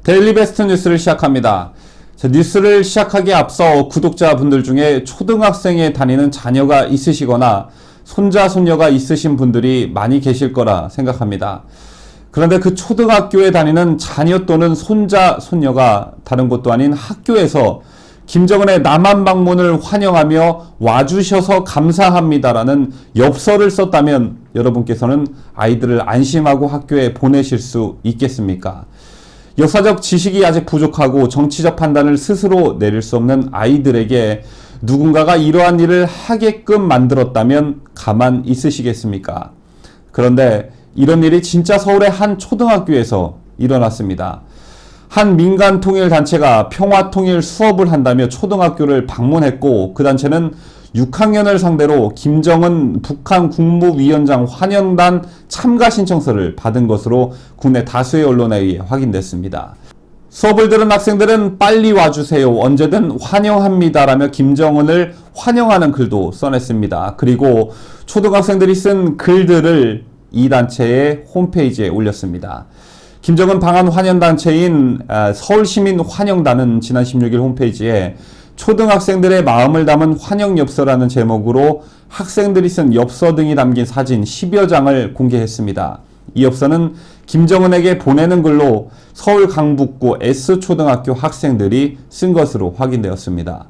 데일리 베스트 뉴스를 시작합니다. 뉴스를 시작하기에 앞서 구독자분들 중에 초등학생에 다니는 자녀가 있으시거나 손자, 손녀가 있으신 분들이 많이 계실 거라 생각합니다. 그런데 그 초등학교에 다니는 자녀 또는 손자, 손녀가 다른 곳도 아닌 학교에서 김정은의 남한 방문을 환영하며 와주셔서 감사합니다라는 엽서를 썼다면 여러분께서는 아이들을 안심하고 학교에 보내실 수 있겠습니까? 역사적 지식이 아직 부족하고 정치적 판단을 스스로 내릴 수 없는 아이들에게 누군가가 이러한 일을 하게끔 만들었다면 가만 있으시겠습니까? 그런데 이런 일이 진짜 서울의 한 초등학교에서 일어났습니다. 한 민간 통일 단체가 평화통일 수업을 한다며 초등학교를 방문했고, 그 단체는 6학년을 상대로 김정은 북한 국무위원장 환영단 참가 신청서를 받은 것으로 국내 다수의 언론에 의해 확인됐습니다. 수업을 들은 학생들은 빨리 와주세요, 언제든 환영합니다라며 김정은을 환영하는 글도 써냈습니다. 그리고 초등학생들이 쓴 글들을 이 단체의 홈페이지에 올렸습니다. 김정은 방한 환영단체인 서울시민환영단은 지난 16일 홈페이지에 초등학생들의 마음을 담은 환영엽서라는 제목으로 학생들이 쓴 엽서 등이 담긴 사진 10여 장을 공개했습니다. 이 엽서는 김정은에게 보내는 글로 서울 강북구 S초등학교 학생들이 쓴 것으로 확인되었습니다.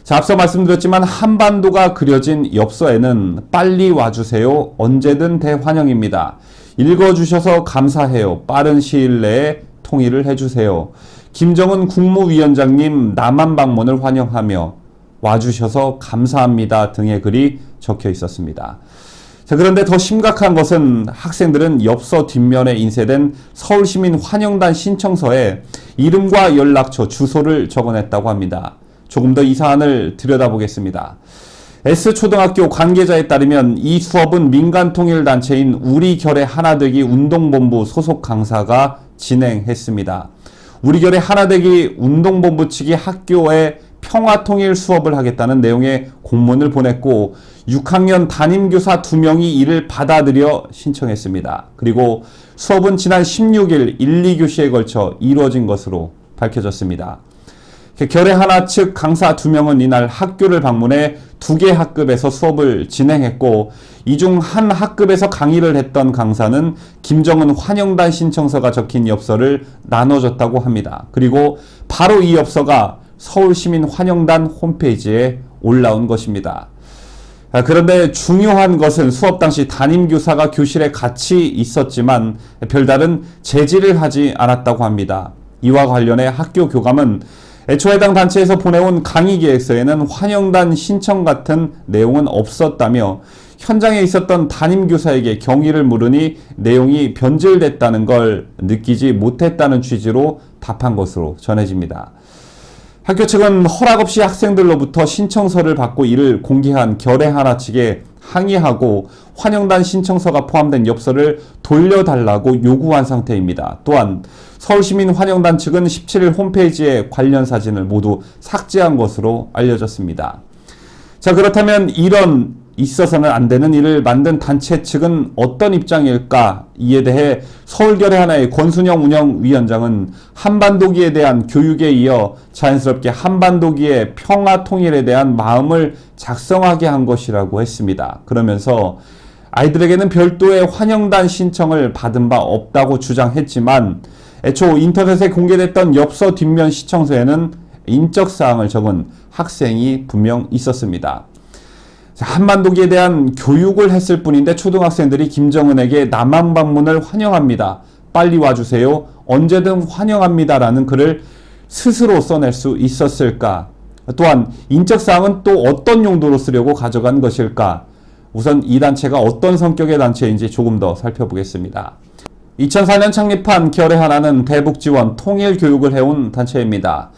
자, 앞서 말씀드렸지만 한반도가 그려진 엽서에는 빨리 와주세요, 언제든 대환영입니다. 읽어주셔서 감사해요, 빠른 시일 내에 통일을 해주세요, 김정은 국무위원장님 남한 방문을 환영하며 와주셔서 감사합니다 등의 글이 적혀 있었습니다. 자, 그런데 더 심각한 것은 학생들은 엽서 뒷면에 인쇄된 서울시민 환영단 신청서에 이름과 연락처, 주소를 적어냈다고 합니다. 조금 더 이 사안을 들여다보겠습니다. S초등학교 관계자에 따르면 이 수업은 민간통일단체인 우리결의 하나되기 운동본부 소속 강사가 진행했습니다. 우리결의 하나되기 운동본부 측이 학교에 평화통일 수업을 하겠다는 내용의 공문을 보냈고 6학년 담임교사 2명이 이를 받아들여 신청했습니다. 그리고 수업은 지난 16일 1, 2교시에 걸쳐 이루어진 것으로 밝혀졌습니다. 결의 하나 측 강사 2명은 이날 학교를 방문해 2개 학급에서 수업을 진행했고, 이 중 한 학급에서 강의를 했던 강사는 김정은 환영단 신청서가 적힌 엽서를 나눠줬다고 합니다. 그리고 바로 이 엽서가 서울시민 환영단 홈페이지에 올라온 것입니다. 그런데 중요한 것은 수업 당시 담임교사가 교실에 같이 있었지만 별다른 제지를 하지 않았다고 합니다. 이와 관련해 학교 교감은 애초 해당 단체에서 보내온 강의 계획서에는 환영단 신청 같은 내용은 없었다며 현장에 있었던 담임교사에게 경위를 물으니 내용이 변질됐다는 걸 느끼지 못했다는 취지로 답한 것으로 전해집니다. 학교 측은 허락 없이 학생들로부터 신청서를 받고 이를 공개한 결의 하나 측에 항의하고 환영단 신청서가 포함된 엽서를 돌려달라고 요구한 상태입니다. 또한 서울시민 환영단 측은 17일 홈페이지에 관련 사진을 모두 삭제한 것으로 알려졌습니다. 자, 그렇다면 이런 있어서는 안 되는 일을 만든 단체 측은 어떤 입장일까? 이에 대해 서울결의 하나의 권순영 운영위원장은 한반도기에 대한 교육에 이어 자연스럽게 한반도기의 평화 통일에 대한 마음을 작성하게 한 것이라고 했습니다. 그러면서 아이들에게는 별도의 환영단 신청을 받은 바 없다고 주장했지만 애초 인터넷에 공개됐던 엽서 뒷면 시청서에는 인적사항을 적은 학생이 분명 있었습니다. 한반도기에 대한 교육을 했을 뿐인데 초등학생들이 김정은에게 남한 방문을 환영합니다, 빨리 와주세요, 언제든 환영합니다라는 글을 스스로 써낼 수 있었을까? 또한 인적사항은 또 어떤 용도로 쓰려고 가져간 것일까? 우선 이 단체가 어떤 성격의 단체인지 조금 더 살펴보겠습니다. 2004년 창립한 결의 하나는 대북지원, 통일교육을 해온 단체입니다.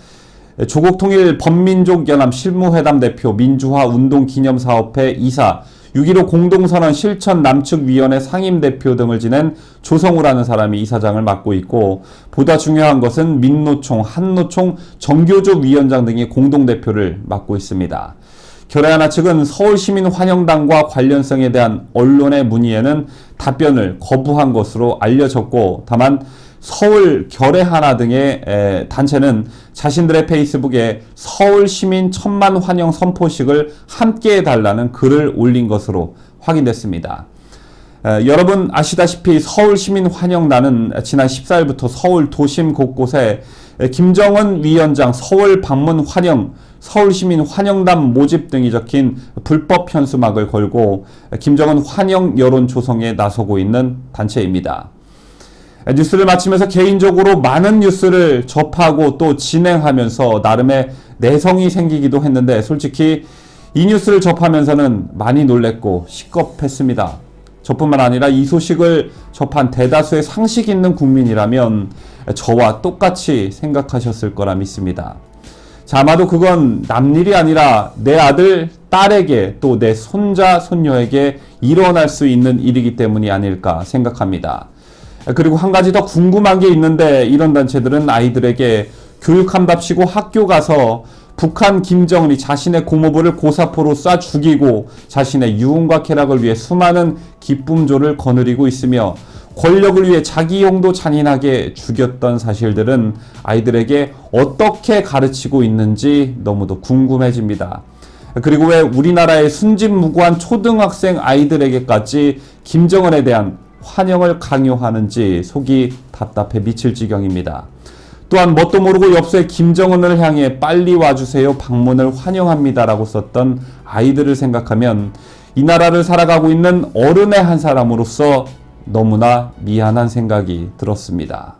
조국통일 범민족연합 실무회담 대표, 민주화운동기념사업회 이사, 6.15 공동선언 실천 남측위원회 상임대표 등을 지낸 조성우라는 사람이 이사장을 맡고 있고, 보다 중요한 것은 민노총, 한노총, 정교조 위원장 등이 공동대표를 맡고 있습니다. 결의 하나 측은 서울시민환영단과 관련성에 대한 언론의 문의에는 답변을 거부한 것으로 알려졌고, 다만 서울 결의 하나 등의 단체는 자신들의 페이스북에 서울 시민 1000만 환영 선포식을 함께 해달라는 글을 올린 것으로 확인됐습니다. 여러분 아시다시피 서울 시민 환영단은 지난 14일부터 서울 도심 곳곳에 김정은 위원장 서울 방문 환영, 서울시민 환영단 모집 등이 적힌 불법 현수막을 걸고 김정은 환영 여론 조성에 나서고 있는 단체입니다. 뉴스를 마치면서 개인적으로 많은 뉴스를 접하고 또 진행하면서 나름의 내성이 생기기도 했는데 솔직히 이 뉴스를 접하면서는 많이 놀랬고 시겁했습니다. 저뿐만 아니라 이 소식을 접한 대다수의 상식 있는 국민이라면 저와 똑같이 생각하셨을 거라 믿습니다. 자, 아마도 그건 남일이 아니라 내 아들, 딸에게 또 내 손자, 손녀에게 일어날 수 있는 일이기 때문이 아닐까 생각합니다. 그리고 한 가지 더 궁금한 게 있는데 이런 단체들은 아이들에게 교육한답시고 학교 가서 북한 김정은이 자신의 고모부를 고사포로 쏴 죽이고 자신의 유흥과 쾌락을 위해 수많은 기쁨조를 거느리고 있으며 권력을 위해 자기 용도 잔인하게 죽였던 사실들은 아이들에게 어떻게 가르치고 있는지 너무도 궁금해집니다. 그리고 왜 우리나라의 순진무구한 초등학생 아이들에게까지 김정은에 대한 환영을 강요하는지 속이 답답해 미칠 지경입니다. 또한 뭣도 모르고 엽서에 김정은을 향해 빨리 와주세요 방문을 환영합니다라고 썼던 아이들을 생각하면 이 나라를 살아가고 있는 어른의 한 사람으로서 너무나 미안한 생각이 들었습니다.